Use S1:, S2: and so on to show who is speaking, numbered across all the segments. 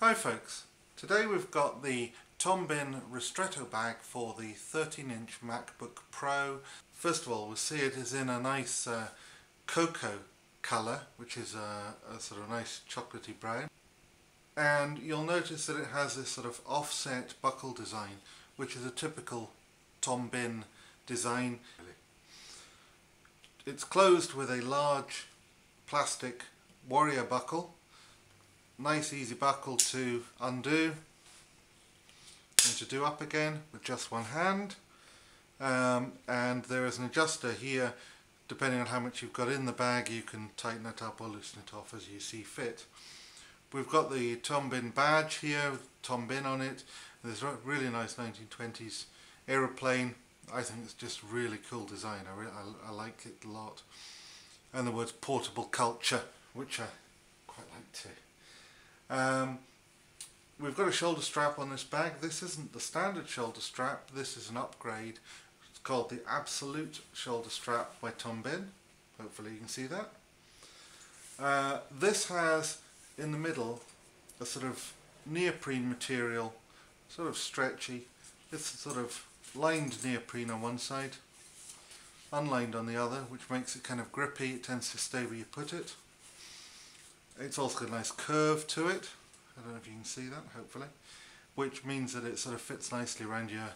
S1: Hi folks, today we've got the Tom Bihn Ristretto Bag for the 13-inch MacBook Pro. First of all, we'll see it is in a nice cocoa colour, which is a sort of nice chocolatey brown. And you'll notice that it has this sort of offset buckle design, which is a typical Tom Bihn design. It's closed with a large plastic warrior buckle. Nice easy buckle to undo and to do up again with just one hand, and there is an adjuster here. Depending on how much you've got in the bag, you can tighten it up or loosen it off as you see fit. We've got the Tom Bihn badge here with Tom Bihn on it. There's a really nice 1920s aeroplane. I think it's just really cool design. I like it a lot. And the words portable culture, which I quite like too. We've got a shoulder strap on this bag. This isn't the standard shoulder strap, this is an upgrade. It's called the Absolute Shoulder Strap by Tom Bihn. Hopefully you can see that. This has in the middle a sort of neoprene material, sort of stretchy. It's a sort of lined neoprene on one side, unlined on the other, which makes it kind of grippy. It tends to stay where you put it. It's also got a nice curve to it. I don't know if you can see that, hopefully. Which means that it sort of fits nicely around your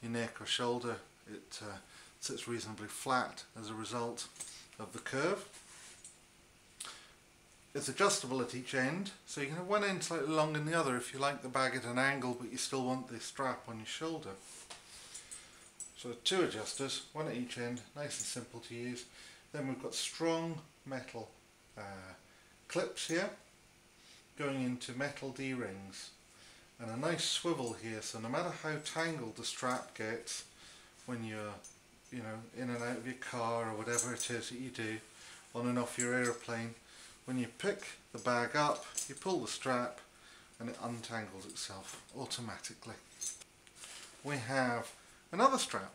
S1: neck or shoulder. It sits reasonably flat as a result of the curve. It's adjustable at each end, so you can have one end slightly longer than the other if you like the bag at an angle but you still want the strap on your shoulder. So two adjusters, one at each end, nice and simple to use. Then we've got strong metal clips here going into metal D-rings, and a nice swivel here, so no matter how tangled the strap gets when you're in and out of your car or whatever it is that you do on and off your aeroplane, when you pick the bag up you pull the strap and it untangles itself automatically. We have another strap.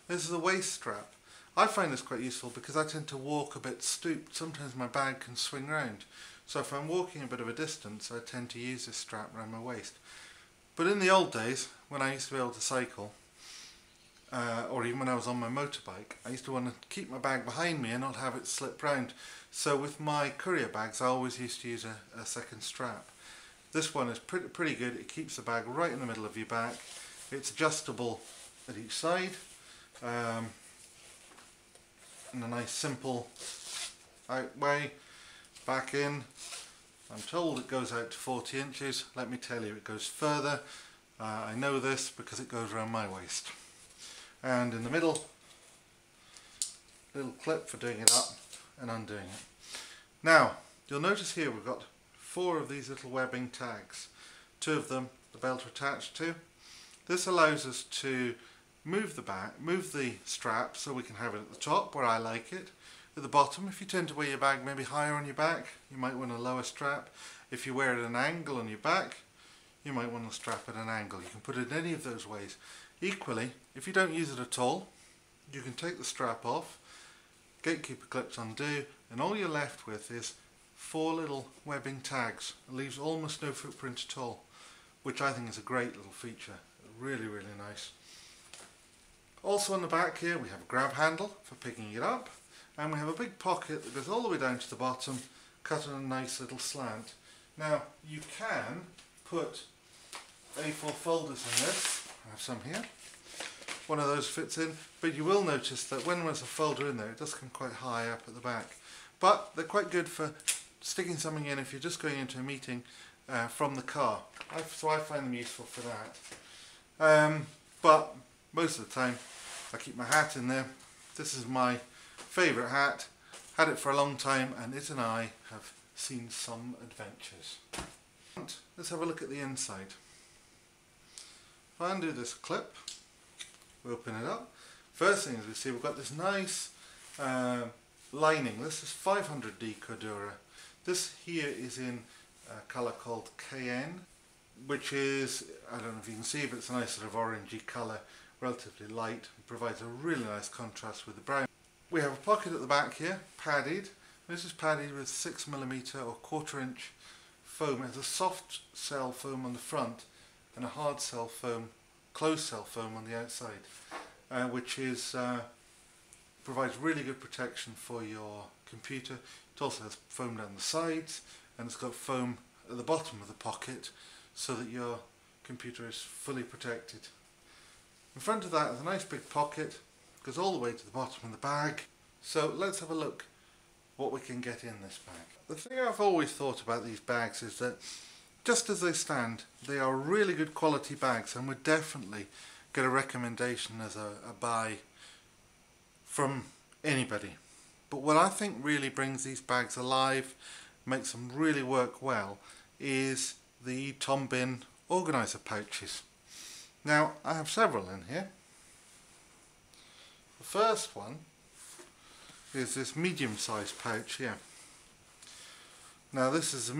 S1: This is a waist strap. I find this quite useful because I tend to walk a bit stooped. Sometimes my bag can swing round. So if I'm walking a bit of a distance, I tend to use this strap around my waist. But in the old days, when I used to be able to cycle, or even when I was on my motorbike, I used to want to keep my bag behind me and not have it slip round. So with my courier bags, I always used to use a second strap. This one is pretty good. It keeps the bag right in the middle of your back. It's adjustable at each side. In a nice simple out way, back in. I'm told it goes out to 40 inches. Let me tell you, it goes further. I know this because it goes around my waist. And in the middle, little clip for doing it up and undoing it. Now, you'll notice here we've got 4 of these little webbing tags. 2 of them the belt are attached to. This allows us to move the strap so we can have it at the top where I like it. At the bottom, if you tend to wear your bag maybe higher on your back, you might want a lower strap. If you wear it at an angle on your back, you might want to strap at an angle. You can put it in any of those ways. Equally, if you don't use it at all, you can take the strap off, gatekeeper clips undo, and all you're left with is 4 little webbing tags. It leaves almost no footprint at all, which I think is a great little feature. Really, really nice. Also on the back here we have a grab handle for picking it up, and we have a big pocket that goes all the way down to the bottom, cut on a nice little slant. Now you can put A4 folders in this. I have some here. One of those fits in, but you will notice that when there's a folder in there it does come quite high up at the back. But they're quite good for sticking something in if you're just going into a meeting from the car. So I find them useful for that. But most of the time I keep my hat in there. This is my favourite hat. Had it for a long time, and it and I have seen some adventures. Let's have a look at the inside. If I undo this clip, we open it up. First thing as we see, we've got this nice lining. This is 500D Cordura. This here is in a colour called Cayenne, which is, I don't know if you can see, but it's a nice sort of orangey colour, relatively light, and provides a really nice contrast with the brown. We have a pocket at the back here, padded. This is padded with 6mm or 1/4 inch foam. It has a soft cell foam on the front and a hard cell foam, closed cell foam on the outside, which is provides really good protection for your computer. It also has foam down the sides, and it's got foam at the bottom of the pocket so that your computer is fully protected. In front of that is a nice big pocket, goes all the way to the bottom of the bag. So let's have a look what we can get in this bag. The thing I've always thought about these bags is that just as they stand, they are really good quality bags, and would definitely get a recommendation as a buy from anybody. But what I think really brings these bags alive, makes them really work well, is the Tom Bihn Organiser Pouches. Now, I have several in here. The first one is this medium-sized pouch here. Now, this is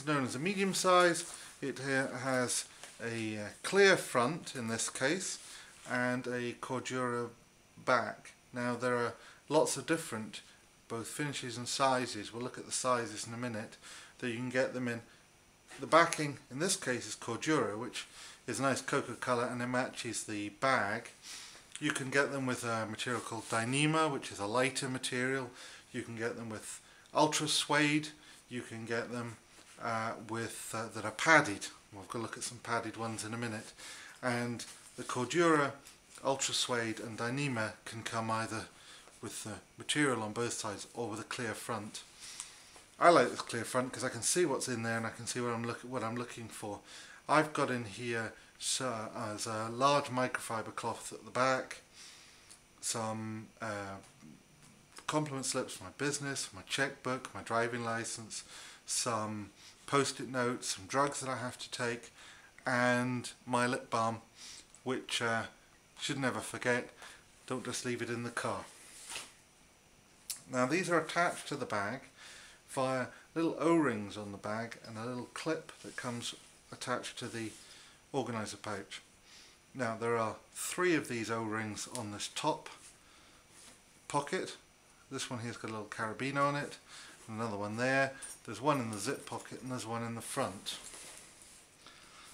S1: known as a medium size. It has a clear front in this case and a Cordura back. Now, there are lots of different both finishes and sizes. We'll look at the sizes in a minute that you can get them in. The backing in this case is Cordura, which is a nice cocoa colour, and it matches the bag. You can get them with a material called Dyneema, which is a lighter material. You can get them with ultra suede. You can get them that are padded. We'll go look at some padded ones in a minute. And the Cordura, ultra suede and Dyneema can come either with the material on both sides or with a clear front. I like this clear front because I can see what's in there and I can see what I'm looking for. I've got in here as a large microfiber cloth at the back, some compliment slips for my business, my checkbook, my driving license, some post-it notes, some drugs that I have to take, and my lip balm, which should never forget. Don't just leave it in the car. Now, these are attached to the bag via little O-rings on the bag and a little clip that comes attached to the organiser pouch. Now, there are 3 of these O-rings on this top pocket. This one here's got a little carabiner on it, and another one there. There's one in the zip pocket and there's one in the front.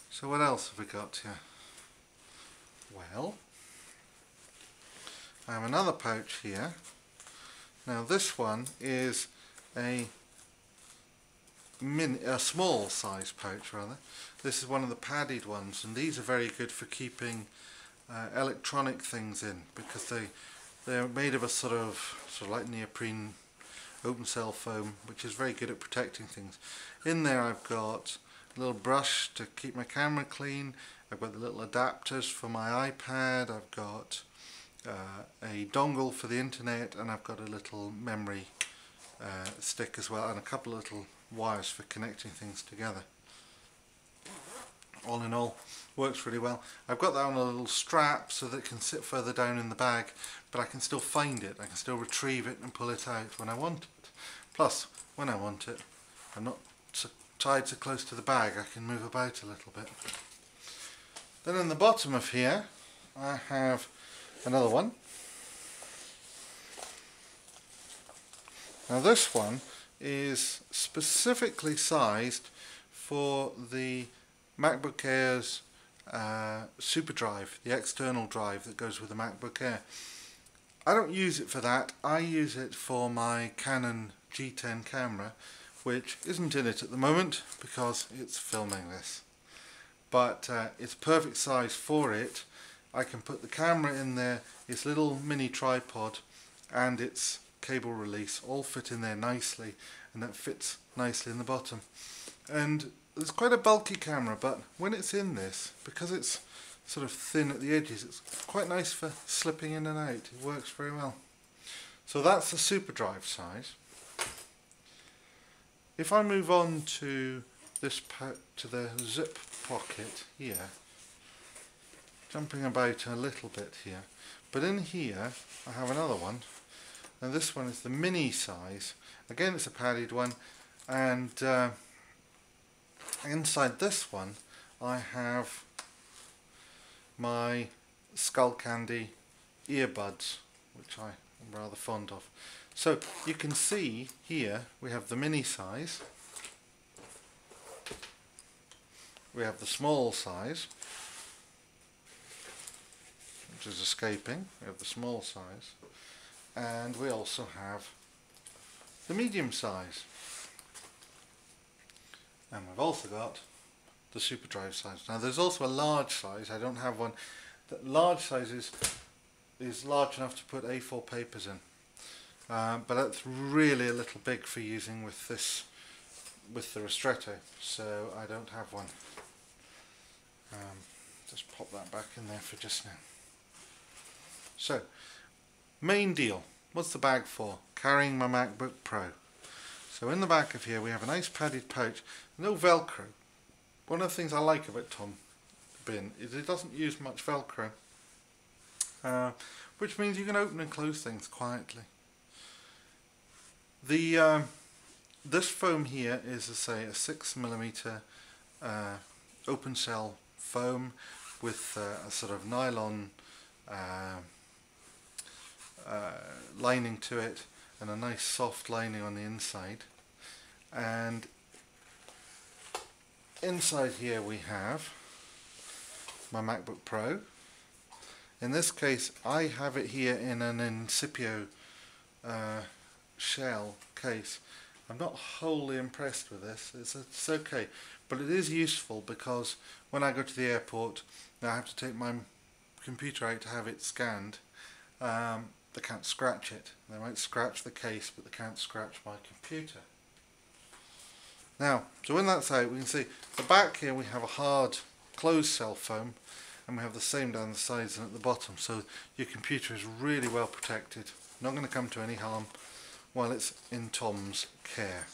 S1: So what else have we got here? Well, I have another pouch here. Now, this one is a small size pouch rather. This is one of the padded ones, and these are very good for keeping electronic things in, because they're made of a sort of like neoprene open cell foam, which is very good at protecting things. In there I've got a little brush to keep my camera clean. I've got the little adapters for my iPad. I've got a dongle for the internet, and I've got a little memory stick as well, and a couple of little wires for connecting things together. All in all, works really well. I've got that on a little strap so that it can sit further down in the bag, but I can still find it. I can still retrieve it and pull it out when I want it. Plus, when I want it, I'm not tied so close to the bag. I can move about a little bit. Then in the bottom of here, I have another one. Now, this one is specifically sized for the MacBook Air's super drive, the external drive that goes with the MacBook Air. I don't use it for that. I use it for my Canon G10 camera, which isn't in it at the moment because it's filming this. But it's perfect size for it. I can put the camera in there, its little mini tripod and its cable release all fit in there nicely, and that fits nicely in the bottom. And it's quite a bulky camera, but when it's in this, because it's sort of thin at the edges, it's quite nice for slipping in and out. It works very well. So that's the super drive size. If I move on to this to the zip pocket here, jumping about a little bit here, but in here I have another one, and this one is the mini size. Again, it's a padded one, and inside this one I have my Skull Candy earbuds, which I am rather fond of. So you can see here we have the mini size, we have the small size, which is escaping. We have the small size, and we also have the medium size, and we've also got the super drive size. Now there's also a large size. I don't have one. The large size is large enough to put A4 papers in, but that's really a little big for using with this, with the Ristretto, so I don't have one. Just pop that back in there for just now. So, main deal. What's the bag for? Carrying my MacBook Pro. So in the back of here we have a nice padded pouch, no Velcro. One of the things I like about Tom Bihn is it doesn't use much Velcro, which means you can open and close things quietly. The this foam here is, say, a 6mm open cell foam with a sort of nylon lining to it and a nice soft lining on the inside, and inside here we have my MacBook Pro. In this case I have it here in an Incipio shell case. I'm not wholly impressed with this. It's okay, but it is useful because when I go to the airport I have to take my computer out to have it scanned. They can't scratch it. They might scratch the case, but they can't scratch my computer. Now, so when that's out, we can see the back here we have a hard closed cell foam, and we have the same down the sides and at the bottom, so your computer is really well protected. Not going to come to any harm while it's in Tom's care.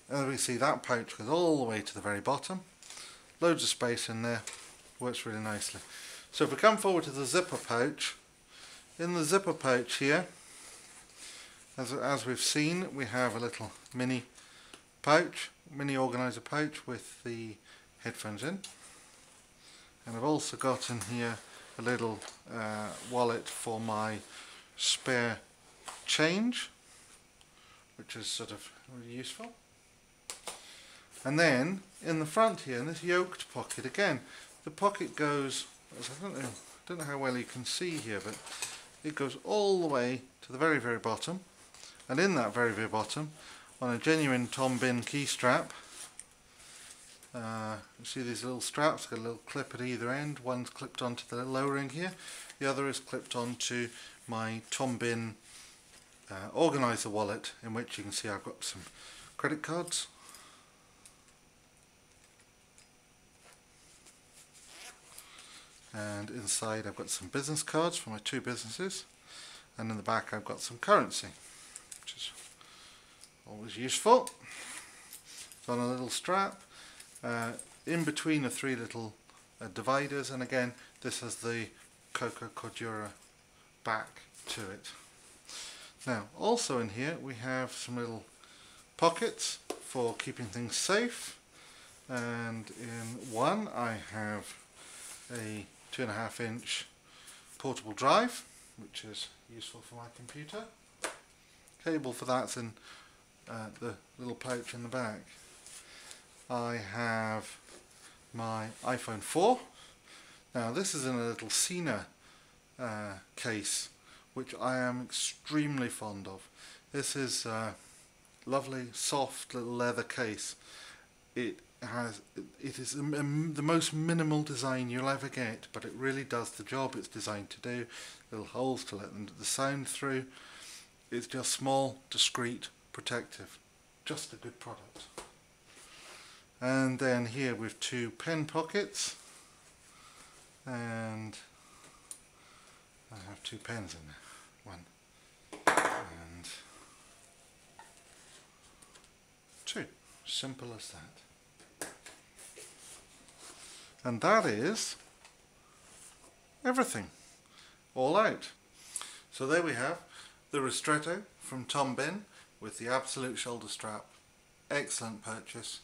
S1: As we see, that pouch goes all the way to the very bottom. Loads of space in there, works really nicely. So if we come forward to the zipper pouch, in the zipper pouch here, as we've seen, we have a little mini pouch, mini organiser pouch with the headphones in. And I've also got in here a little wallet for my spare change, which is sort of really useful. And then in the front here, in this yoked pocket, again, the pocket goes, I don't know how well you can see here, but it goes all the way to the very, very bottom. And in that very, very bottom, on a genuine Tom Bihn key strap, you see these little straps, got a little clip at either end. One's clipped onto the little O-ring here, the other is clipped onto my Tom Bihn Organiser wallet, in which you can see I've got some credit cards. And inside I've got some business cards for my 2 businesses, and in the back I've got some currency, which is always useful. It's on a little strap. In between are 3 little dividers, and again this has the Cordura back to it. Now also in here we have some little pockets for keeping things safe, and in one I have a 2.5-inch portable drive, which is useful for my computer. Cable for that's in the little pouch in the back. I have my iPhone 4. Now this is in a little Cena case, which I am extremely fond of. This is a lovely soft little leather case. It is the most minimal design you'll ever get, but it really does the job it's designed to do. Little holes to let the sound through. It's just small, discreet, protective. Just a good product. And then here we've 2 pen pockets, and I have 2 pens in there. 1 and 2. Simple as that. And that is everything, all out. So there we have the Ristretto from Tom Bihn with the Absolute Shoulder Strap. Excellent purchase.